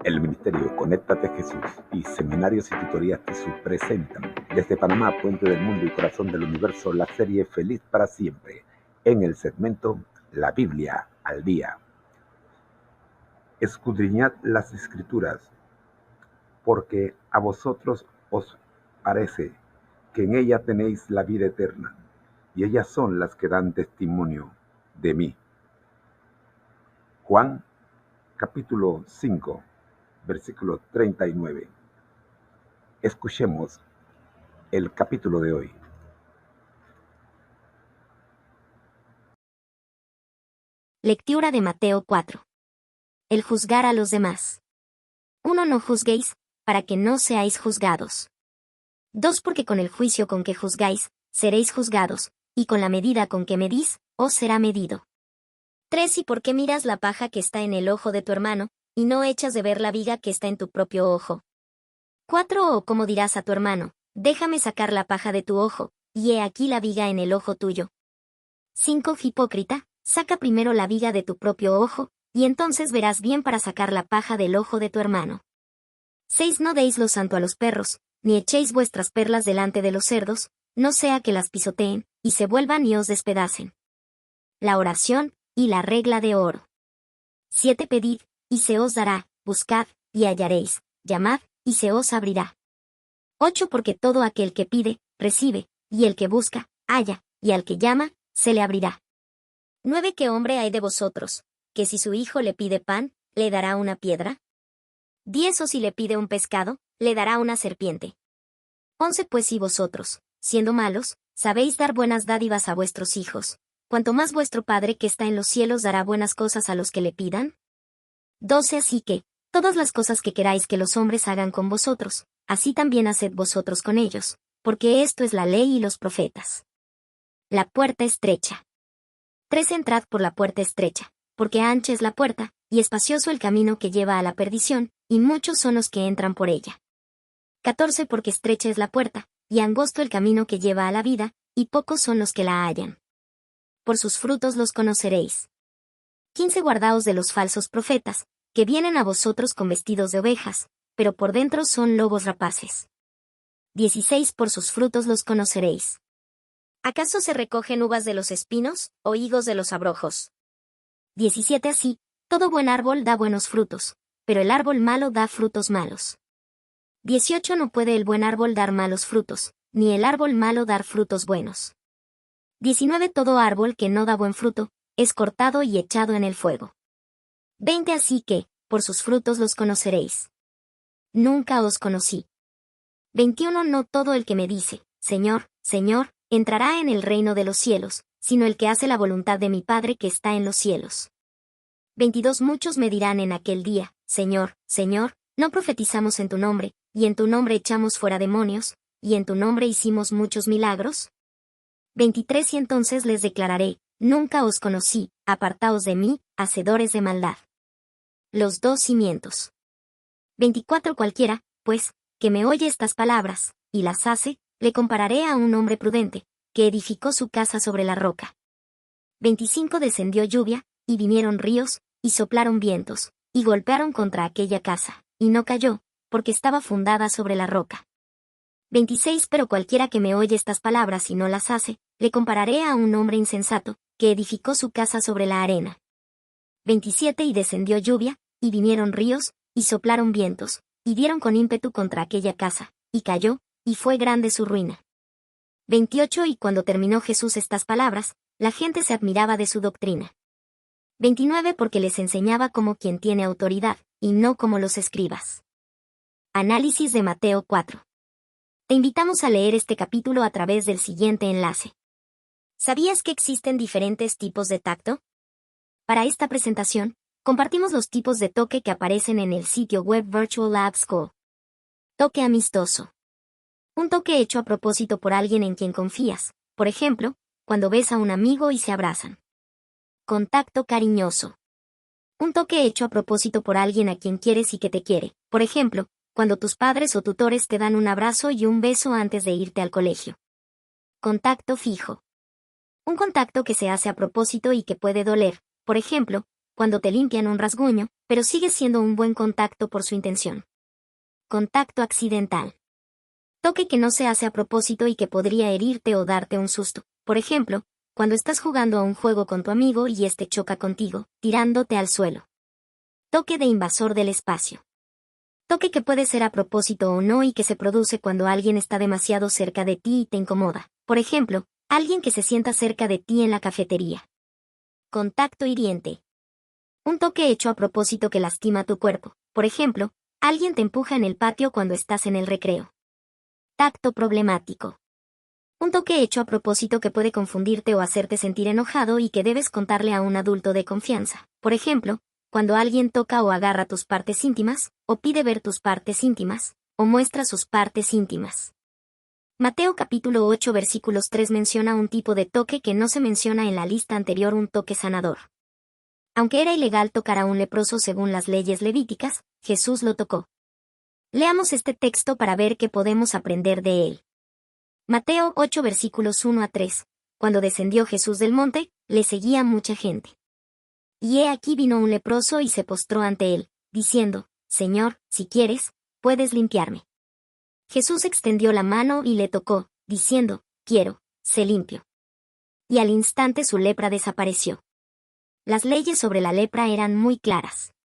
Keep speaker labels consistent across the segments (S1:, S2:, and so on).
S1: El Ministerio Conéctate Jesús y Seminarios y Tutorías Jesús presentan desde Panamá, Puente del Mundo y Corazón del Universo la serie Feliz para Siempre, en el segmento La Biblia al Día. Escudriñad las Escrituras, porque a vosotros os parece que en ella tenéis la vida eterna, y ellas son las que dan testimonio de mí. Juan, capítulo 5, versículo 39. Escuchemos el capítulo de hoy.
S2: Lectura de Mateo 4. El juzgar a los demás. 1. No juzguéis, para que no seáis juzgados. 2. Porque con el juicio con que juzgáis, seréis juzgados, y con la medida con que medís, os será medido. 3. ¿Y por qué miras la paja que está en el ojo de tu hermano, y no echas de ver la viga que está en tu propio ojo? 4. ¿O cómo dirás a tu hermano, déjame sacar la paja de tu ojo, y he aquí la viga en el ojo tuyo? 5. Hipócrita, saca primero la viga de tu propio ojo, y entonces verás bien para sacar la paja del ojo de tu hermano. 6. No deis lo santo a los perros, ni echéis vuestras perlas delante de los cerdos, no sea que las pisoteen, y se vuelvan y os despedacen. La oración, y la regla de oro. 7. Pedid, y se os dará, buscad, y hallaréis, llamad, y se os abrirá. 8. Porque todo aquel que pide, recibe, y el que busca, halla, y al que llama, se le abrirá. 9. ¿Qué hombre hay de vosotros, que si su hijo le pide pan, le dará una piedra? 10. O si le pide un pescado, le dará una serpiente. 11. Pues si vosotros, siendo malos, sabéis dar buenas dádivas a vuestros hijos, cuanto más vuestro Padre que está en los cielos dará buenas cosas a los que le pidan. 12. Así que, todas las cosas que queráis que los hombres hagan con vosotros, así también haced vosotros con ellos, porque esto es la ley y los profetas. La puerta estrecha. 13. Entrad por la puerta estrecha, porque ancha es la puerta, y espacioso el camino que lleva a la perdición, y muchos son los que entran por ella. 14. Porque estrecha es la puerta, y angosto el camino que lleva a la vida, y pocos son los que la hallan. Por sus frutos los conoceréis. 15. Guardaos de los falsos profetas, que vienen a vosotros con vestidos de ovejas, pero por dentro son lobos rapaces. 16. Por sus frutos los conoceréis. ¿Acaso se recogen uvas de los espinos, o higos de los abrojos? 17. Así, todo buen árbol da buenos frutos, pero el árbol malo da frutos malos. 18. No puede el buen árbol dar malos frutos, ni el árbol malo dar frutos buenos. 19. Todo árbol que no da buen fruto, es cortado y echado en el fuego. 20. Así que, por sus frutos los conoceréis. Nunca os conocí. 21. No todo el que me dice, Señor, Señor, entrará en el reino de los cielos, sino el que hace la voluntad de mi Padre que está en los cielos. 22. Muchos me dirán en aquel día, Señor, Señor, ¿no profetizamos en tu nombre, y en tu nombre echamos fuera demonios, y en tu nombre hicimos muchos milagros? 23. Y entonces les declararé, nunca os conocí, apartaos de mí, hacedores de maldad. Los dos cimientos. 24. Cualquiera, pues, que me oye estas palabras, y las hace, le compararé a un hombre prudente, que edificó su casa sobre la roca. 25. Descendió lluvia, y vinieron ríos, y soplaron vientos, y golpearon contra aquella casa, y no cayó, porque estaba fundada sobre la roca. 26. Pero cualquiera que me oye estas palabras y no las hace, le compararé a un hombre insensato, que edificó su casa sobre la arena. 27. Y descendió lluvia, y vinieron ríos, y soplaron vientos, y dieron con ímpetu contra aquella casa, y cayó, y fue grande su ruina. 28. Y cuando terminó Jesús estas palabras, la gente se admiraba de su doctrina. 29. Porque les enseñaba como quien tiene autoridad, y no como los escribas. Análisis de Mateo 4. Te invitamos a leer este capítulo a través del siguiente enlace. ¿Sabías que existen diferentes tipos de tacto? Para esta presentación, compartimos los tipos de toque que aparecen en el sitio web Virtual Lab School. Toque amistoso. Un toque hecho a propósito por alguien en quien confías, por ejemplo, cuando ves a un amigo y se abrazan. Contacto cariñoso. Un toque hecho a propósito por alguien a quien quieres y que te quiere, por ejemplo, cuando tus padres o tutores te dan un abrazo y un beso antes de irte al colegio. Contacto fijo. Un contacto que se hace a propósito y que puede doler, por ejemplo, cuando te limpian un rasguño, pero sigue siendo un buen contacto por su intención. Contacto accidental. Toque que no se hace a propósito y que podría herirte o darte un susto. Por ejemplo, cuando estás jugando a un juego con tu amigo y este choca contigo, tirándote al suelo. Toque de invasor del espacio. Toque que puede ser a propósito o no y que se produce cuando alguien está demasiado cerca de ti y te incomoda. Por ejemplo, alguien que se sienta cerca de ti en la cafetería. Contacto hiriente. Un toque hecho a propósito que lastima tu cuerpo. Por ejemplo, alguien te empuja en el patio cuando estás en el recreo. Tacto problemático. Un toque hecho a propósito que puede confundirte o hacerte sentir enojado y que debes contarle a un adulto de confianza. Por ejemplo, cuando alguien toca o agarra tus partes íntimas, o pide ver tus partes íntimas, o muestra sus partes íntimas. Mateo capítulo 8 versículos 3 menciona un tipo de toque que no se menciona en la lista anterior, un toque sanador. Aunque era ilegal tocar a un leproso según las leyes levíticas, Jesús lo tocó. Leamos este texto para ver qué podemos aprender de él. Mateo 8 versículos 1 a 3. Cuando descendió Jesús del monte, le seguía mucha gente. Y he aquí vino un leproso y se postró ante él, diciendo, Señor, si quieres, puedes limpiarme. Jesús extendió la mano y le tocó, diciendo, quiero, sé limpio. Y al instante su lepra desapareció. Las leyes sobre la lepra eran muy claras.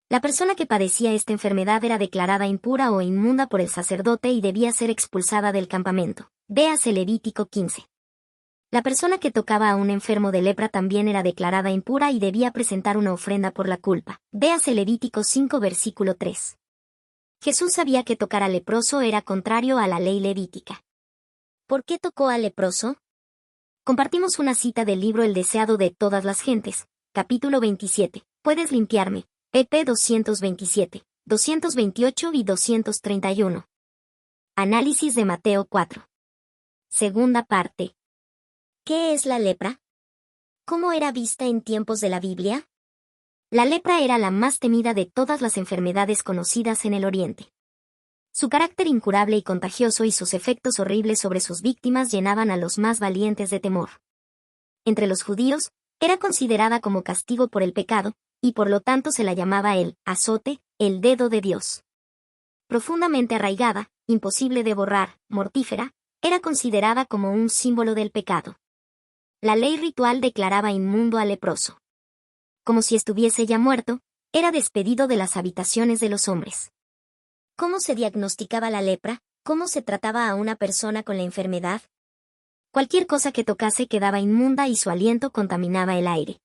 S2: La persona que padecía esta enfermedad era declarada impura o inmunda por el sacerdote y debía ser expulsada del campamento. Véase Levítico 15. La persona que tocaba a un enfermo de lepra también era declarada impura y debía presentar una ofrenda por la culpa. Véase Levítico 5 versículo 3. Jesús sabía que tocar al leproso era contrario a la ley levítica. ¿Por qué tocó al leproso? Compartimos una cita del libro El deseado de todas las gentes, capítulo 27. Puedes limpiarme. EP 227, 228 y 231. Análisis de Mateo 4. Segunda parte. ¿Qué es la lepra? ¿Cómo era vista en tiempos de la Biblia? La lepra era la más temida de todas las enfermedades conocidas en el Oriente. Su carácter incurable y contagioso y sus efectos horribles sobre sus víctimas llenaban a los más valientes de temor. Entre los judíos, era considerada como castigo por el pecado, y por lo tanto se la llamaba el azote, el dedo de Dios. Profundamente arraigada, imposible de borrar, mortífera, era considerada como un símbolo del pecado. La ley ritual declaraba inmundo al leproso. Como si estuviese ya muerto, era despedido de las habitaciones de los hombres. ¿Cómo se diagnosticaba la lepra? ¿Cómo se trataba a una persona con la enfermedad? Cualquier cosa que tocase quedaba inmunda y su aliento contaminaba el aire.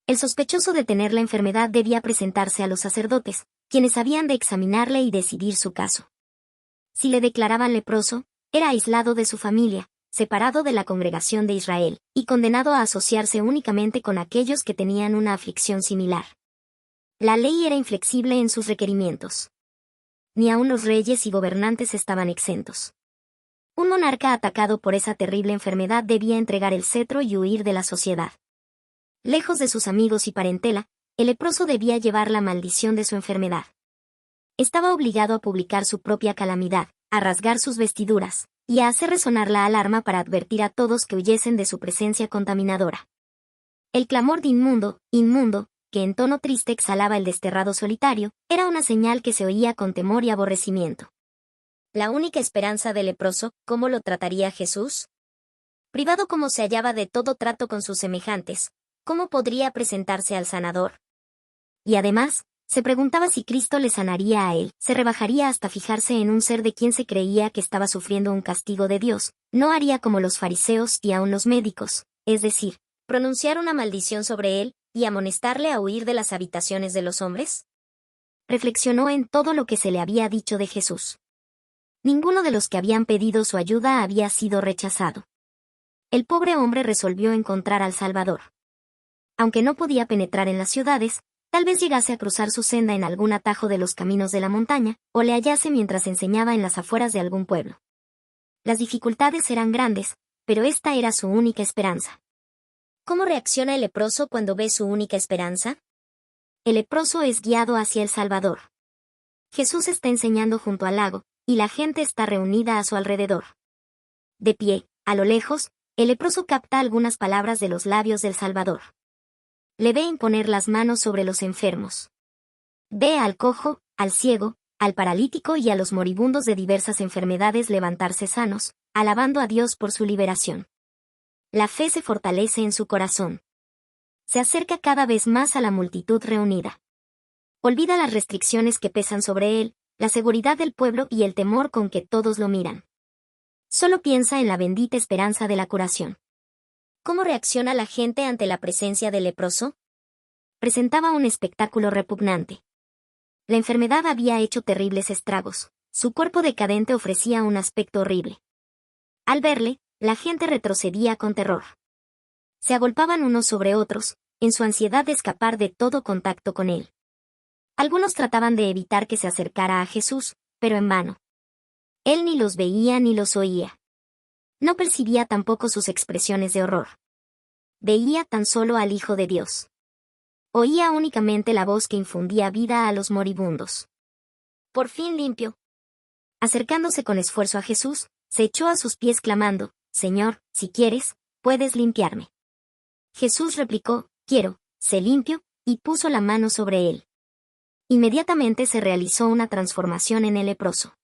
S2: El sospechoso de tener la enfermedad debía presentarse a los sacerdotes, quienes habían de examinarle y decidir su caso. Si le declaraban leproso, era aislado de su familia, separado de la congregación de Israel, y condenado a asociarse únicamente con aquellos que tenían una aflicción similar. La ley era inflexible en sus requerimientos. Ni aun los reyes y gobernantes estaban exentos. Un monarca atacado por esa terrible enfermedad debía entregar el cetro y huir de la sociedad. Lejos de sus amigos y parentela, el leproso debía llevar la maldición de su enfermedad. Estaba obligado a publicar su propia calamidad, a rasgar sus vestiduras, y a hacer resonar la alarma para advertir a todos que huyesen de su presencia contaminadora. El clamor de inmundo, inmundo, que en tono triste exhalaba el desterrado solitario, era una señal que se oía con temor y aborrecimiento. La única esperanza del leproso, ¿cómo lo trataría Jesús? Privado como se hallaba de todo trato con sus semejantes, ¿cómo podría presentarse al sanador? Y además, se preguntaba si Cristo le sanaría a él, se rebajaría hasta fijarse en un ser de quien se creía que estaba sufriendo un castigo de Dios, no haría como los fariseos y aun los médicos, es decir, pronunciar una maldición sobre él, y amonestarle a huir de las habitaciones de los hombres. Reflexionó en todo lo que se le había dicho de Jesús. Ninguno de los que habían pedido su ayuda había sido rechazado. El pobre hombre resolvió encontrar al Salvador. Aunque no podía penetrar en las ciudades, tal vez llegase a cruzar su senda en algún atajo de los caminos de la montaña, o le hallase mientras enseñaba en las afueras de algún pueblo. Las dificultades eran grandes, pero esta era su única esperanza. ¿Cómo reacciona el leproso cuando ve su única esperanza? El leproso es guiado hacia el Salvador. Jesús está enseñando junto al lago, y la gente está reunida a su alrededor. De pie, a lo lejos, el leproso capta algunas palabras de los labios del Salvador. le ve imponer las manos sobre los enfermos. Ve al cojo, al ciego, al paralítico y a los moribundos de diversas enfermedades levantarse sanos, alabando a Dios por su liberación. La fe se fortalece en su corazón. Se acerca cada vez más a la multitud reunida. Olvida las restricciones que pesan sobre él, la seguridad del pueblo y el temor con que todos lo miran. Solo piensa en la bendita esperanza de la curación. ¿Cómo reacciona la gente ante la presencia del leproso? Presentaba un espectáculo repugnante. La enfermedad había hecho terribles estragos. Su cuerpo decadente ofrecía un aspecto horrible. Al verle, la gente retrocedía con terror. Se agolpaban unos sobre otros, en su ansiedad de escapar de todo contacto con él. Algunos trataban de evitar que se acercara a Jesús, pero en vano. Él ni los veía ni los oía. No percibía tampoco sus expresiones de horror. Veía tan solo al Hijo de Dios. Oía únicamente la voz que infundía vida a los moribundos. Por fin limpio. Acercándose con esfuerzo a Jesús, se echó a sus pies clamando, «Señor, si quieres, puedes limpiarme». Jesús replicó, «Quiero, sé limpio», y puso la mano sobre él. Inmediatamente se realizó una transformación en el leproso.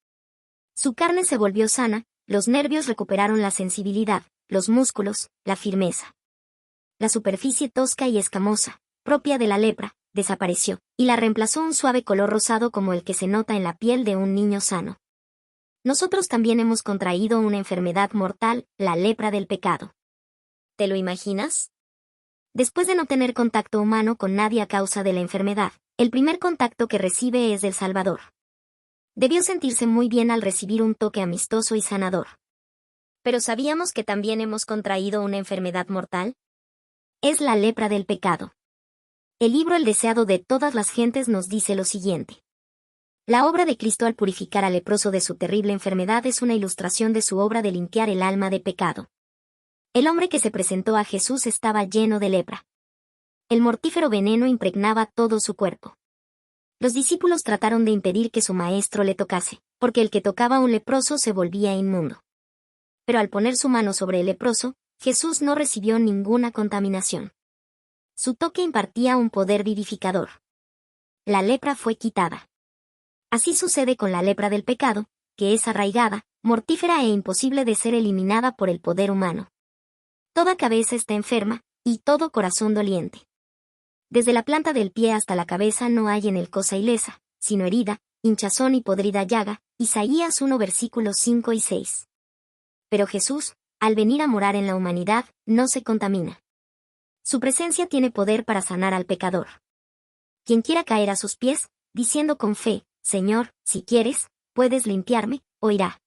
S2: Su carne se volvió sana, los nervios recuperaron la sensibilidad, los músculos, la firmeza. La superficie tosca y escamosa, propia de la lepra, desapareció, y la reemplazó un suave color rosado como el que se nota en la piel de un niño sano. Nosotros también hemos contraído una enfermedad mortal, la lepra del pecado. ¿Te lo imaginas? Después de no tener contacto humano con nadie a causa de la enfermedad, el primer contacto que recibe es del Salvador. Debió sentirse muy bien al recibir un toque amistoso y sanador. ¿Pero sabíamos que también hemos contraído una enfermedad mortal? Es la lepra del pecado. El libro El deseado de todas las gentes nos dice lo siguiente. La obra de Cristo al purificar al leproso de su terrible enfermedad es una ilustración de su obra de limpiar el alma de pecado. El hombre que se presentó a Jesús estaba lleno de lepra. El mortífero veneno impregnaba todo su cuerpo. Los discípulos trataron de impedir que su maestro le tocase, porque el que tocaba a un leproso se volvía inmundo. Pero al poner su mano sobre el leproso, Jesús no recibió ninguna contaminación. Su toque impartía un poder vivificador. La lepra fue quitada. Así sucede con la lepra del pecado, que es arraigada, mortífera e imposible de ser eliminada por el poder humano. Toda cabeza está enferma, y todo corazón doliente. Desde la planta del pie hasta la cabeza no hay en él cosa ilesa, sino herida, hinchazón y podrida llaga, Isaías 1 versículos 5 y 6. Pero Jesús, al venir a morar en la humanidad, no se contamina. Su presencia tiene poder para sanar al pecador. Quien quiera caer a sus pies, diciendo con fe, «Señor, si quieres, puedes limpiarme», oirá.